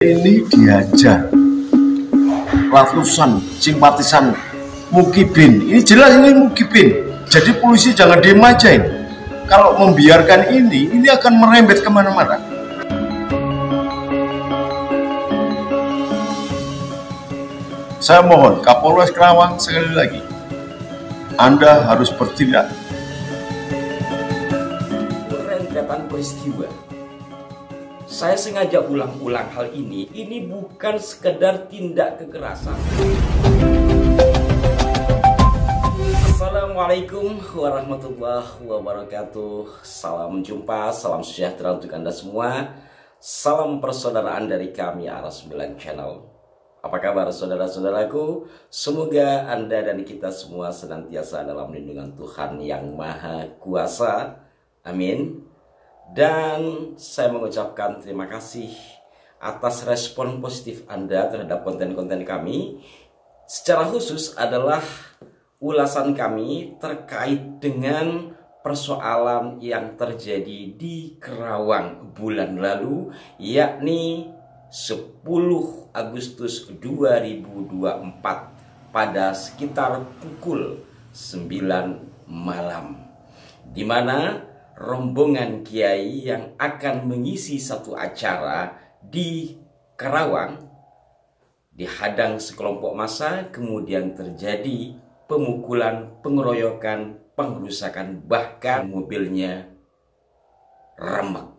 Ini dihajar ratusan simpatisan Mukibin. Ini jelas ini Mukibin. Jadi polisi jangan diem aja ini. Kalau membiarkan ini akan merembet kemana-mana. Saya mohon Kapolres Kerawang sekali lagi, Anda harus bertindak. Rentetan peristiwa. Saya sengaja ulang-ulang hal ini bukan sekedar tindak kekerasan. Assalamualaikum warahmatullahi wabarakatuh. Salam jumpa, salam sejahtera untuk Anda semua. Salam persaudaraan dari kami Aras 9 Channel. Apa kabar saudara-saudaraku? Semoga Anda dan kita semua senantiasa dalam lindungan Tuhan yang Maha Kuasa. Amin. Dan saya mengucapkan terima kasih atas respon positif Anda terhadap konten-konten kami. Secara khusus adalah ulasan kami terkait dengan persoalan yang terjadi di Kerawang bulan lalu, yakni 10 Agustus 2024 pada sekitar pukul 9 malam, di mana rombongan kiai yang akan mengisi satu acara di Kerawang dihadang sekelompok massa, kemudian terjadi pemukulan, pengeroyokan, pengrusakan, bahkan mobilnya remek.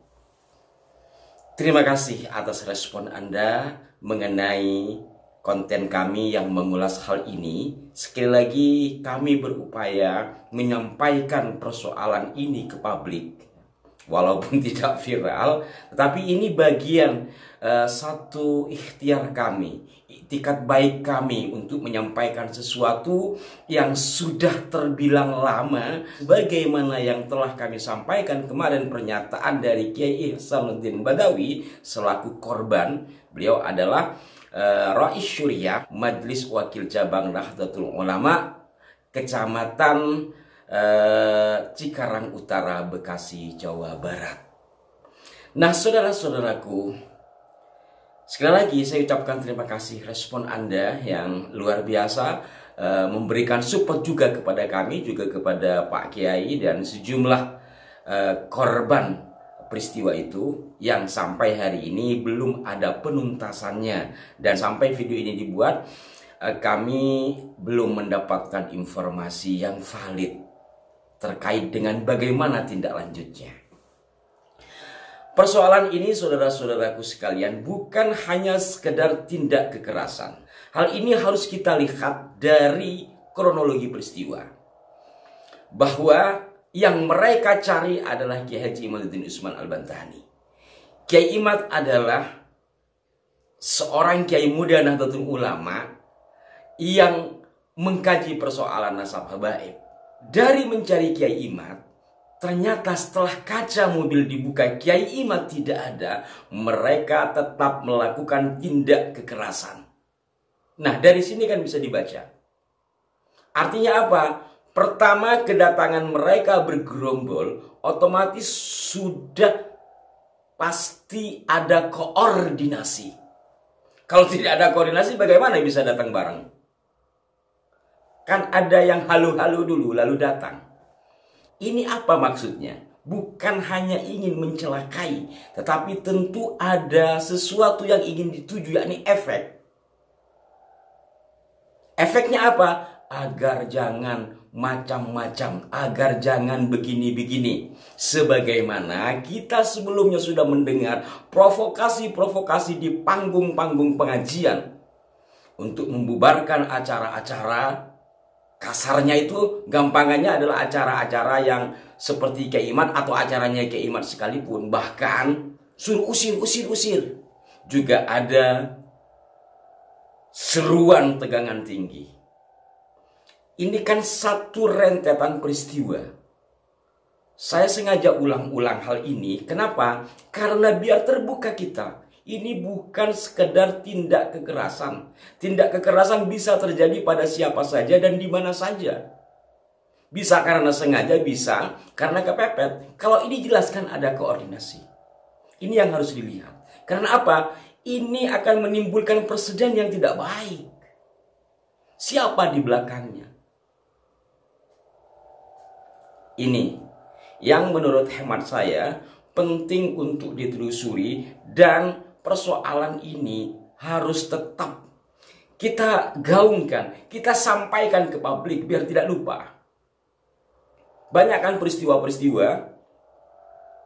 Terima kasih atas respon Anda mengenai konten kami yang mengulas hal ini. Sekali lagi kami berupaya menyampaikan persoalan ini ke publik. Walaupun tidak viral, tetapi ini bagian satu ikhtiar kami, iktikat baik kami untuk menyampaikan sesuatu yang sudah terbilang lama. Bagaimana yang telah kami sampaikan kemarin, pernyataan dari Kiai Ihsanuddin Badawi selaku korban. Beliau adalah Rais Syuriah Majelis Wakil Cabang Nahdlatul Ulama Kecamatan Cikarang Utara, Bekasi, Jawa Barat. Nah, saudara-saudaraku, sekali lagi saya ucapkan terima kasih respon Anda yang luar biasa, memberikan support juga kepada kami, juga kepada Pak Kiai dan sejumlah korban peristiwa itu yang sampai hari ini belum ada penuntasannya. Dan sampai video ini dibuat, kami belum mendapatkan informasi yang valid terkait dengan bagaimana tindak lanjutnya. Persoalan ini, saudara-saudaraku sekalian, bukan hanya sekedar tindak kekerasan. Hal ini harus kita lihat dari kronologi peristiwa. Bahwa yang mereka cari adalah Kiai Haji Imaduddin Usman Al-Bantani. Kiai Imad adalah seorang kiai muda Nahdlatul Ulama yang mengkaji persoalan nasab habaib. Dari mencari Kiai Imad, ternyata setelah kaca mobil dibuka, Kiai Imad tidak ada, mereka tetap melakukan tindak kekerasan. Nah, dari sini kan bisa dibaca. Artinya apa? Pertama, kedatangan mereka bergerombol, otomatis sudah pasti ada koordinasi. Kalau tidak ada koordinasi, bagaimana bisa datang bareng? Kan ada yang halu-halu dulu lalu datang. Ini apa maksudnya? Bukan hanya ingin mencelakai, tetapi tentu ada sesuatu yang ingin dituju, yakni efek. Efeknya apa? Agar jangan macam-macam, agar jangan begini-begini. Sebagaimana kita sebelumnya sudah mendengar provokasi-provokasi di panggung-panggung pengajian untuk membubarkan acara-acara. Kasarnya itu, gampangannya adalah acara-acara yang seperti Kiai Imad atau acaranya Kiai Imad sekalipun. Bahkan suruh usir. Juga ada seruan tegangan tinggi. Ini kan satu rentetan peristiwa. Saya sengaja ulang-ulang hal ini. Kenapa? Karena biar terbuka kita. Ini bukan sekedar tindak kekerasan. Tindak kekerasan bisa terjadi pada siapa saja dan di mana saja. Bisa karena sengaja, bisa karena kepepet. Kalau ini jelaskan ada koordinasi. Ini yang harus dilihat. Karena apa? ini akan menimbulkan presiden yang tidak baik. Siapa di belakangnya? Ini yang menurut hemat saya penting untuk ditelusuri, dan persoalan ini harus tetap kita gaungkan, kita sampaikan ke publik biar tidak lupa. Banyak kan peristiwa-peristiwa,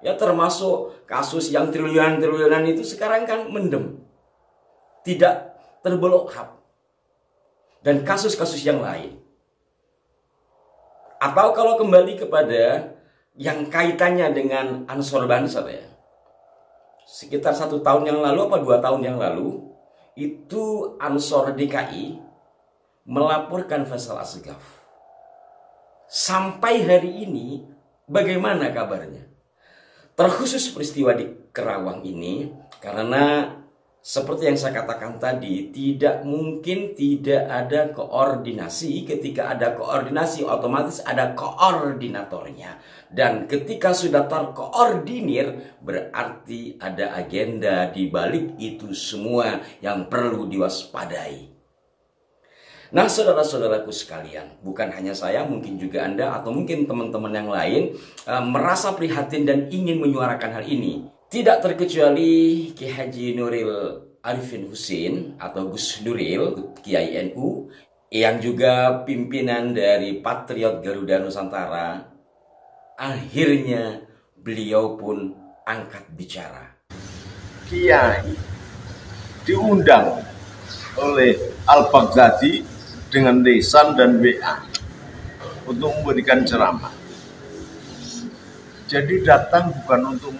ya termasuk kasus yang triliunan-triliunan itu sekarang kan mendem, tidak terbelok up. Dan kasus-kasus yang lain. Atau kalau kembali kepada yang kaitannya dengan Ansor Banser ya. Sekitar 1 tahun yang lalu apa 2 tahun yang lalu, itu Ansor DKI melaporkan Faisal Assegaf. Sampai hari ini bagaimana kabarnya? Terkhusus peristiwa di Kerawang ini, karena seperti yang saya katakan tadi, tidak mungkin tidak ada koordinasi. Ketika ada koordinasi, otomatis ada koordinatornya. Dan ketika sudah terkoordinir, berarti ada agenda di balik itu semua yang perlu diwaspadai. Nah, saudara-saudaraku sekalian, bukan hanya saya, mungkin juga Anda atau mungkin teman-teman yang lain merasa prihatin dan ingin menyuarakan hal ini. Tidak terkecuali Ki Haji Nuril Arifin Husin atau Gus Nuril, Kiai NU, yang juga pimpinan dari Patriot Garuda Nusantara. Akhirnya beliau pun angkat bicara. Kiai diundang oleh Al-Baghdadi dengan lisan dan WA untuk memberikan ceramah. Jadi datang bukan untuk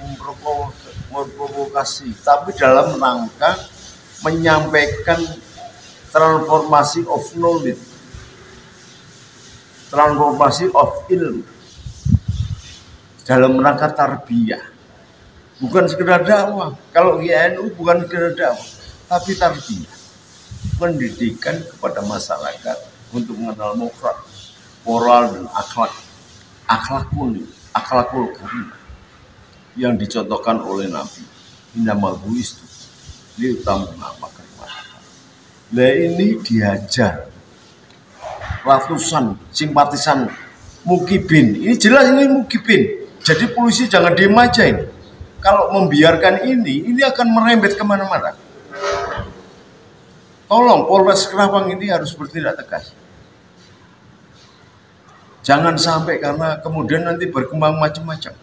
memprovokasi, tapi dalam rangka menyampaikan transformasi of knowledge, transformasi of ilmu, dalam rangka tarbiyah. Bukan sekedar dakwah. Kalau GNU bukan sekedar dakwah, tapi tarbiyah, pendidikan kepada masyarakat untuk mengenal moral dan akhlakul karimah yang dicontohkan oleh Nabi. Innamal bu'istu liutammima makarimah. Lah ini diajar ratusan simpatisan Mukibin. Ini jelas ini Mukibin. Jadi polisi jangan diem aja ini. Kalau membiarkan ini akan merembet kemana-mana. Tolong Polres Kerawang ini harus bertindak tegas. Jangan sampai karena kemudian nanti berkembang macam-macam.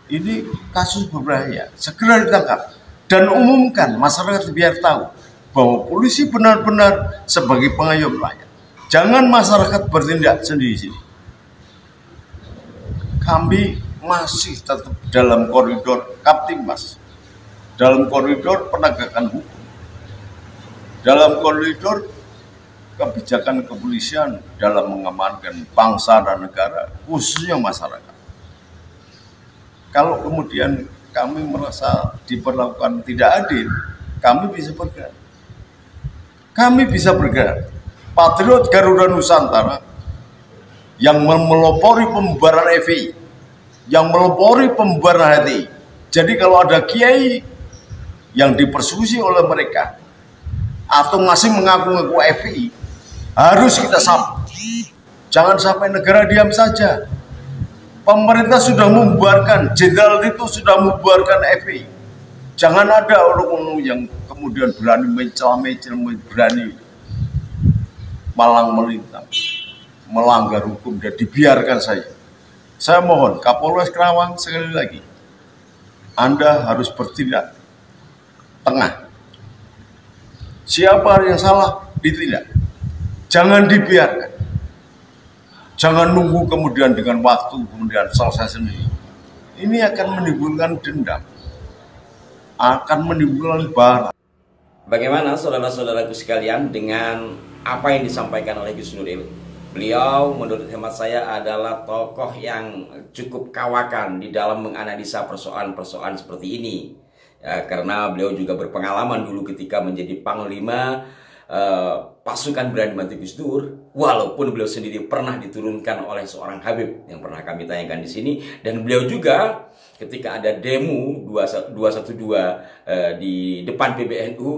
Ini kasus berbahaya. Segera ditangkap dan umumkan, masyarakat biar tahu bahwa polisi benar-benar sebagai pengayom rakyat. Jangan masyarakat bertindak sendiri. Kami masih tetap dalam koridor Kaptimmas, dalam koridor penegakan hukum, dalam koridor kebijakan kepolisian dalam mengamankan bangsa dan negara, khususnya masyarakat. Kalau kemudian kami merasa diperlakukan tidak adil, kami bisa bergerak. Kami bisa bergerak. Patriot Garuda Nusantara yang melopori pembubaran FPI, yang melopori pembubaran HTI. Jadi kalau ada kiai yang dipersekusi oleh mereka atau masih mengaku-ngaku FPI, harus kita sapa. Jangan sampai negara diam saja. Pemerintah sudah membubarkan, jenderal itu sudah membubarkan FPI. Jangan ada orang-orang yang kemudian berani mencela-mencela, berani malang melintang, melanggar hukum dan dibiarkan saja. Saya mohon Kapolres Kerawang sekali lagi, Anda harus bertindak tengah. Siapa yang salah ditindak. Jangan dibiarkan. Jangan nunggu kemudian dengan waktu kemudian selesai sendiri. Ini akan menimbulkan dendam, akan menimbulkan bara. Bagaimana saudara-saudaraku sekalian dengan apa yang disampaikan oleh Gus Nuril? Beliau menurut hemat saya adalah tokoh yang cukup kawakan di dalam menganalisa persoalan-persoalan seperti ini. Ya, karena beliau juga berpengalaman dulu ketika menjadi panglima pasukan Berani Mati Gus Dur, walaupun beliau sendiri pernah diturunkan oleh seorang Habib yang pernah kami tanyakan di sini, dan beliau juga ketika ada demo 212 di depan PBNU,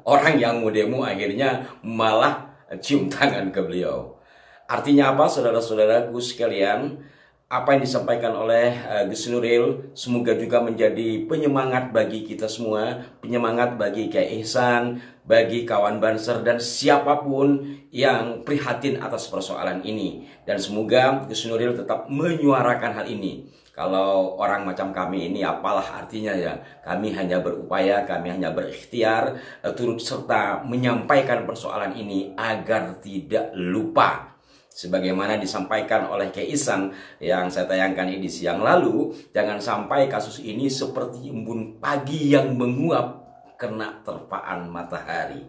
orang yang mau demo akhirnya malah cium tangan ke beliau. Artinya apa, saudara-saudaraku sekalian? Apa yang disampaikan oleh Gus Nuril semoga juga menjadi penyemangat bagi kita semua, penyemangat bagi Kiai Ihsan, bagi kawan Banser dan siapapun yang prihatin atas persoalan ini. Dan semoga Gus Nuril tetap menyuarakan hal ini. Kalau orang macam kami ini apalah artinya ya? Kami hanya berupaya, kami hanya berikhtiar turut serta menyampaikan persoalan ini agar tidak lupa. Sebagaimana disampaikan oleh Kiai Ihsan yang saya tayangkan ini siang lalu, jangan sampai kasus ini seperti embun pagi yang menguap kena terpaan matahari.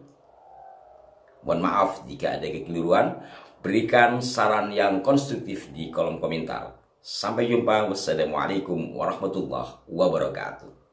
Mohon maaf jika ada kekeliruan, berikan saran yang konstruktif di kolom komentar. Sampai jumpa, wassalamualaikum warahmatullahi wabarakatuh.